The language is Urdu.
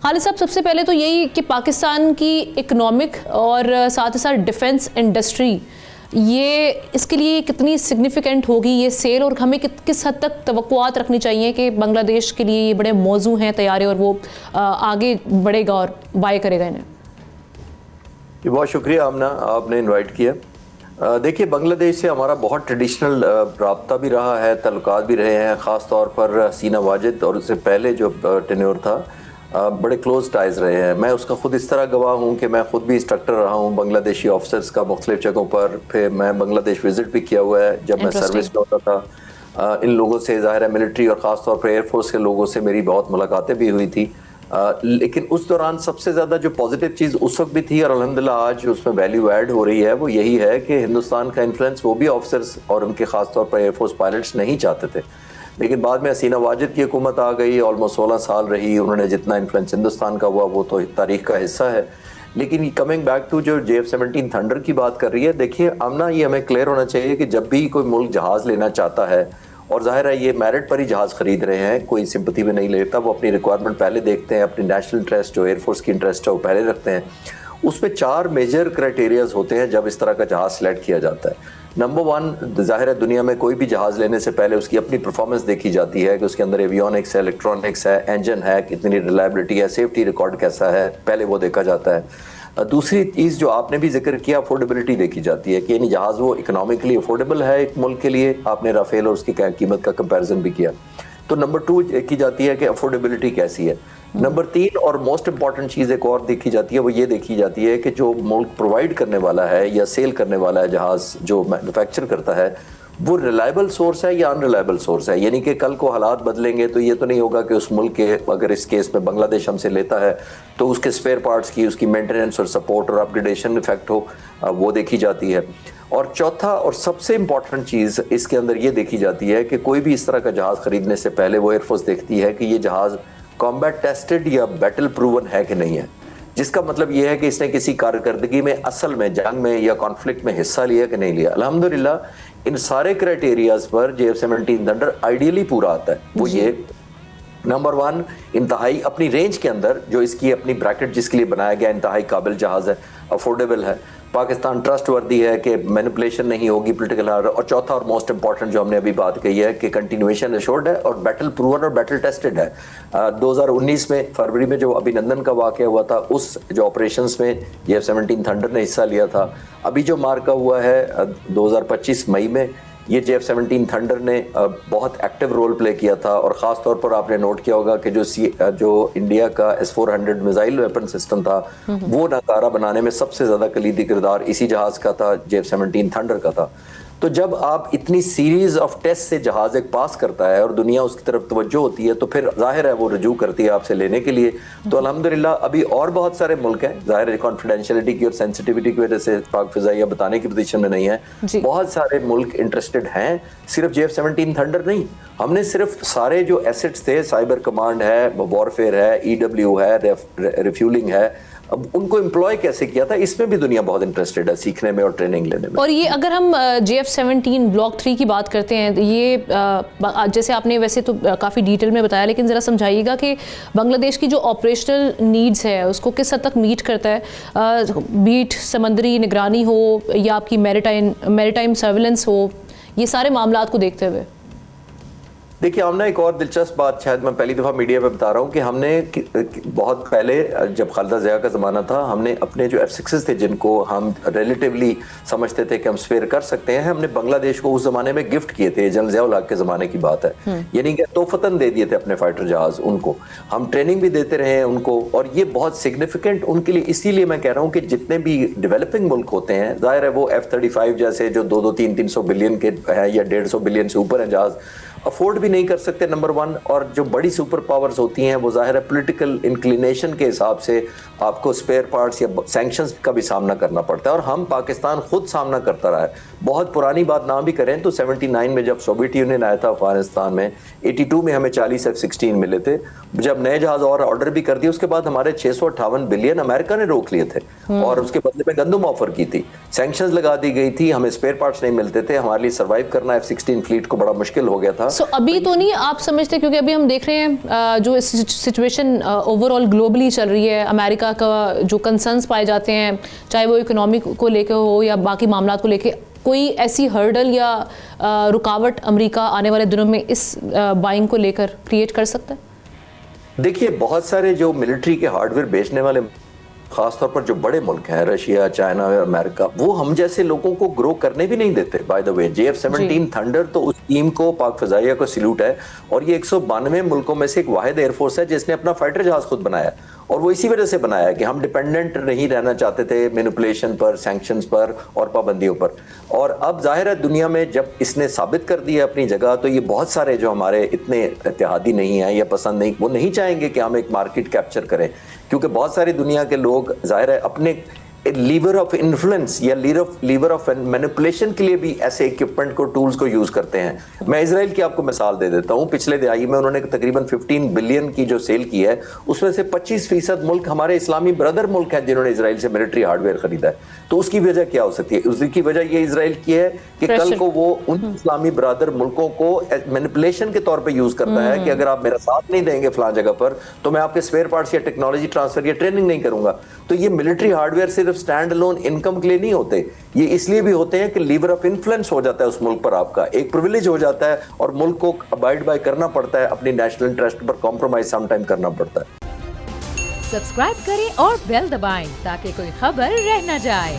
خالد صاحب، سب سے پہلے تو یہی کہ پاکستان کی اکنامک اور ساتھ ہی ساتھ ڈیفنس انڈسٹری، یہ اس کے لیے کتنی سگنیفیکنٹ ہوگی یہ سیل، اور ہمیں کس حد تک توقعات رکھنی چاہیے کہ بنگلہ دیش کے لیے یہ بڑے موضوع ہیں طیارے، اور وہ آگے بڑھے گا اور بائی کرے گا انہیں؟ بہت شکریہ آمنہ، آپ نے انوائٹ کیا. دیکھیے، بنگلہ دیش سے ہمارا بہت ٹریڈیشنل رابطہ بھی رہا ہے، تعلقات بھی رہے ہیں. خاص طور پر حسینہ واجد اور اس سے پہلے جو ٹینیور تھا، بڑے کلوز ٹائز رہے ہیں. میں اس کا خود اس طرح گواہ ہوں کہ میں خود بھی انسٹرکٹر رہا ہوں بنگلہ دیشی آفیسرز کا مختلف جگہوں پر. پھر میں بنگلہ دیش وزٹ بھی کیا ہوا ہے جب میں سروس میں ہوتا تھا. ان لوگوں سے ظاہر ہے ملٹری اور خاص طور پر ایئر فورس کے لوگوں سے میری بہت ملاقاتیں بھی ہوئی تھی. لیکن اس دوران سب سے زیادہ جو پازیٹیو چیز اس وقت بھی تھی اور الحمدللہ آج اس میں ویلیو ایڈ ہو رہی ہے، وہ یہی ہے کہ ہندوستان کا انفلوئنس وہ بھی آفیسرز اور ان کے خاص طور پر ایئر فورس پائلٹس نہیں چاہتے تھے. لیکن بعد میں حسینہ واجد کی حکومت آ گئی، آلموسٹ 16 سال رہی. انہوں نے جتنا انفلوئنس ہندوستان کا ہوا وہ تو تاریخ کا حصہ ہے. لیکن کمنگ بیک ٹو جو JF-17 تھنڈر کی بات کر رہی ہے، دیکھیے آمنہ، یہ ہمیں کلیئر ہونا چاہیے کہ جب بھی کوئی ملک جہاز لینا چاہتا ہے، اور ظاہر ہے یہ میرٹ پر ہی جہاز خرید رہے ہیں، کوئی سمپتھی میں نہیں لیتا، وہ اپنی ریکوائرمنٹ پہلے دیکھتے ہیں، اپنی نیشنل انٹرسٹ جو ایئر فورس کی انٹرسٹ ہے وہ پہلے رکھتے ہیں. اس پہ 4 میجر کرائٹیریاز ہوتے ہیں جب اس طرح کا جہاز سلیکٹ کیا جاتا ہے. نمبر 1، ظاہر ہے دنیا میں کوئی بھی جہاز لینے سے پہلے اس کی اپنی پرفارمنس دیکھی جاتی ہے کہ اس کے اندر ایویونکس ہے، الیکٹرانکس ہے، انجن ہے، کتنی ریلائبلٹی ہے، سیفٹی ریکارڈ کیسا ہے، پہلے وہ دیکھا جاتا ہے. دوسری چیز جو آپ نے بھی ذکر کیا، افورڈیبلٹی دیکھی جاتی ہے کہ یعنی جہاز وہ اکنامکلی افورڈیبل ہے ایک ملک کے لیے. آپ نے رافیل اور اس کی قیمت کا کمپیریزن بھی کیا. تو نمبر 2 دیکھی جاتی ہے کہ افورڈیبلٹی کیسی ہے. نمبر 3 اور موسٹ امپورٹنٹ چیز ایک اور دیکھی جاتی ہے، وہ یہ دیکھی جاتی ہے کہ جو ملک پرووائڈ کرنے والا ہے یا سیل کرنے والا ہے جہاز، جو مینوفیکچر کرتا ہے، وہ ریلائبل سورس ہے یا ان ریلائبل سورس ہے. یعنی کہ کل کو حالات بدلیں گے تو یہ تو نہیں ہوگا کہ اس ملک کے، اگر اس کیس میں بنگلہ دیش ہم سے لیتا ہے تو اس کے اسپیئر پارٹس کی، اس کی مینٹیننس اور سپورٹ اور اپگریڈیشن افیکٹ ہو، وہ دیکھی جاتی ہے. اور چوتھا اور سب سے امپورٹنٹ چیز اس کے اندر یہ دیکھی جاتی ہے کہ کوئی بھی اس طرح کا جہاز خریدنے سے پہلے وہ ایئر فورس دیکھتی ہے کہ یہ جہاز کامبیٹ ٹیسٹڈ یا بیٹل پروون ہے کہ نہیں ہے. جس کا مطلب یہ ہے کہ اس نے کسی کارکردگی میں، اصل میں جنگ میں یا کانفلکٹ میں حصہ لیا کہ نہیں لیا. الحمدللہ ان سارے کرائٹیریاز پر JF-17 تھنڈر آئیڈیلی پورا آتا ہے. وہ یہ نمبر 1، انتہائی اپنی رینج کے اندر جو اس کی اپنی بریکٹ جس کے لیے بنایا گیا، انتہائی قابل جہاز ہے، افورڈیبل ہے. پاکستان ٹرسٹ وردی ہے کہ مینپولیشن نہیں ہوگی پولیٹیکل. اور چوتھا اور موسٹ امپورٹنٹ جو ہم نے ابھی بات کہی ہے کہ کنٹینویشن ایشورڈ ہے اور بیٹل پروون اور بیٹل ٹیسٹڈ ہے. 2019 میں فروری میں جو ابھی نندن کا واقعہ ہوا تھا، اس جو آپریشنز میں JF-17 تھنڈر نے حصہ لیا تھا. ابھی جو مارکا ہوا ہے 2025 مئی میں، یہ JF-17 تھنڈر نے بہت ایکٹیو رول پلے کیا تھا. اور خاص طور پر آپ نے نوٹ کیا ہوگا کہ جو انڈیا کا S-400 میزائل ویپن سسٹم تھا، وہ ناکارہ بنانے میں سب سے زیادہ کلیدی کردار اسی جہاز کا تھا، JF-17 تھنڈر کا تھا. تو جب آپ اتنی سیریز آف ٹیسٹ سے جہاز ایک پاس کرتا ہے اور دنیا اس کی طرف توجہ ہوتی ہے، تو پھر ظاہر ہے وہ رجوع کرتی ہے آپ سے لینے کے لیے. تو الحمدللہ ابھی اور بہت سارے ملک ہیں، ظاہر ہے کانفیڈینشیلٹی کی اور سینسٹیوٹی کی وجہ سے پاک فضائیہ بتانے کی پوزیشن میں نہیں ہے. بہت سارے ملک انٹرسٹڈ ہیں، صرف JF-17 تھنڈر نہیں. ہم نے صرف سارے جو ایسٹس تھے، سائبر کمانڈ ہے، وارفیئر ہے، EW ہے، ریفیولنگ ہے، اب ان کو امپلوائے کیسے کیا تھا، اس میں بھی دنیا بہت انٹرسٹڈ ہے سیکھنے میں اور ٹریننگ لینے میں. اور یہ اگر ہم JF-17 بلاک 3 کی بات کرتے ہیں، یہ جیسے آپ نے ویسے تو کافی ڈیٹیل میں بتایا، لیکن ذرا سمجھائیے گا کہ بنگلہ دیش کی جو آپریشنل نیڈز ہے اس کو کس حد تک میٹ کرتا ہے، بیٹ سمندری نگرانی ہو یا آپ کی میریٹائم سرویلنس ہو، یہ سارے معاملات کو دیکھتے ہوئے. دیکھیے آمنہ، ایک اور دلچسپ بات شاید میں پہلی دفعہ میڈیا پہ بتا رہا ہوں کہ ہم نے بہت پہلے جب خالدہ ضیاء کا زمانہ تھا، ہم نے اپنے جو F-6 تھے جن کو ہم ریلیٹیولی سمجھتے تھے کہ ہم اسپیئر کر سکتے ہیں، ہم نے بنگلہ دیش کو اس زمانے میں گفٹ کیے تھے. جنرل ضیاء الحق کے زمانے کی بات ہے، یعنی کہ تحفتاً دے دیے تھے اپنے فائٹر جہاز ان کو. ہم ٹریننگ بھی دیتے رہے ہیں ان کو، اور یہ بہت سگنیفیکنٹ ان کے لیے. اسی لیے میں کہہ رہا ہوں کہ جتنے بھی ڈیولپنگ ملک ہوتے ہیں، ظاہر ہے وہ F-35 جیسے جو 200-300 بلین کے ہیں یا 150 بلین سے اوپر ہیں جہاز، افورڈ بھی نہیں کر سکتے نمبر 1. اور جو بڑی سپر پاورز ہوتی ہیں وہ ظاہر ہے پولیٹیکل انکلینیشن کے حساب سے آپ کو اسپیئر پارٹس یا سینکشنز کا بھی سامنا کرنا پڑتا ہے. اور ہم پاکستان خود سامنا کرتا رہا ہے. بہت پرانی بات نہ بھی کریں تو 79 میں جب سوویت یونین آیا تھا افغانستان میں، 82 میں ہمیں 40 F-16 ملے تھے. جب نئے جہاز اور آرڈر بھی کر دیے، اس کے بعد ہمارے 658 بلین امریکہ نے روک لیے تھے اور اس کے بدلے میں گندم آفر کی تھی. سینکشنز لگا دی گئی تھی، ہمیں اسپیئر پارٹس نہیں ملتے تھے. ہمارے لیے سروائیو کرنا F-16 فلیٹ کو بڑا مشکل ہو گیا تھا. رہا. سو ابھی تو نہیں آپ سمجھتے, کیونکہ ابھی ہم دیکھ رہے ہیں جو سچویشن اوور آل گلوبلی چل رہی ہے, امریکہ کا جو کنسرنس پائے جاتے ہیں, چاہے وہ اکنامی کو لے کے ہو یا باقی معاملات کو لے کے, کوئی ایسی ہرڈل یا رکاوٹ امریکہ آنے والے دنوں میں اس بائنگ کو لے کر کریٹ کر سکتا ہے؟ دیکھیے بہت سارے جو ملٹری کے ہارڈ ویئر بیچنے والے خاص طور پر جو بڑے ملک ہیں, رشیا, چائنا اور امریکہ, وہ ہم جیسے لوگوں کو گرو کرنے بھی نہیں دیتے. By the way JF-17 thunder تو اس ٹیم کو, پاک فضائیہ کو سیلوٹ ہے, اور یہ 192 ملکوں میں سے ایک واحد ایئر فورس ہے جس نے اپنا فائٹر جہاز خود بنایا, اور وہ اسی وجہ سے بنایا کہ ہم ڈیپینڈنٹ نہیں رہنا چاہتے تھے مینپولیشن پر, سینکشنز پر اور پابندیوں پر. اور اب ظاہر ہے دنیا میں جب اس نے ثابت کر دیا اپنی جگہ, تو یہ بہت سارے جو ہمارے اتنے اتحادی نہیں ہیں یا پسند نہیں, وہ نہیں چاہیں گے کہ ہم ایک مارکیٹ کیپچر کریں, کیونکہ بہت ساری دنیا کے لوگ ظاہر ہے اپنے لیور آف انفلوئنس یا لیور آف مینپولیشن کے لیے بھی ایسے اکوپمنٹ کو, ٹولز کو یوز کرتے ہیں. میں اسرائیل کی آپ کو مثال دے دیتا ہوں. پچھلے دہائی میں انہوں نے تقریباً 15 بلین کی جو سیل کی ہے, اس میں سے 25% ملک ہمارے اسلامی برادر ملک ہیں جنہوں نے اسرائیل سے ملٹری ہارڈ ویئر خریدا ہے. تو اس کی وجہ کیا ہو سکتی ہے؟ اس کی وجہ یہ اسرائیل کی ہے کہ کل کو وہ ان اسلامی برادر ملکوں کو مینپولیشن کے طور پہ یوز کرتا ہے کہ اگر آپ میرا ساتھ نہیں دیں گے فلاں جگہ پر تو میں آپ کے اسپیئر پارٹس یا ٹیکنالوجی ٹرانسفر یا ٹریننگ نہیں کروں گا. تو یہ ملٹری ہارڈ ویئر صرف اسٹینڈ لون انکم کے لیے نہیں ہوتے, یہ اس لیے بھی ہوتے ہیں کہ لیور آف انفلوئنس ہو جاتا ہے اس ملک پر, آپ کا ایک پرویلیج ہو جاتا ہے, اور ملک کو ابائڈ بائی کرنا پڑتا ہے, اپنی نیشنل انٹرسٹ پر کمپرومائز سم ٹائم کرنا پڑتا ہے. سبسکرائب کریں اور بیل دبائیں تاکہ کوئی خبر رہ نہ جائے.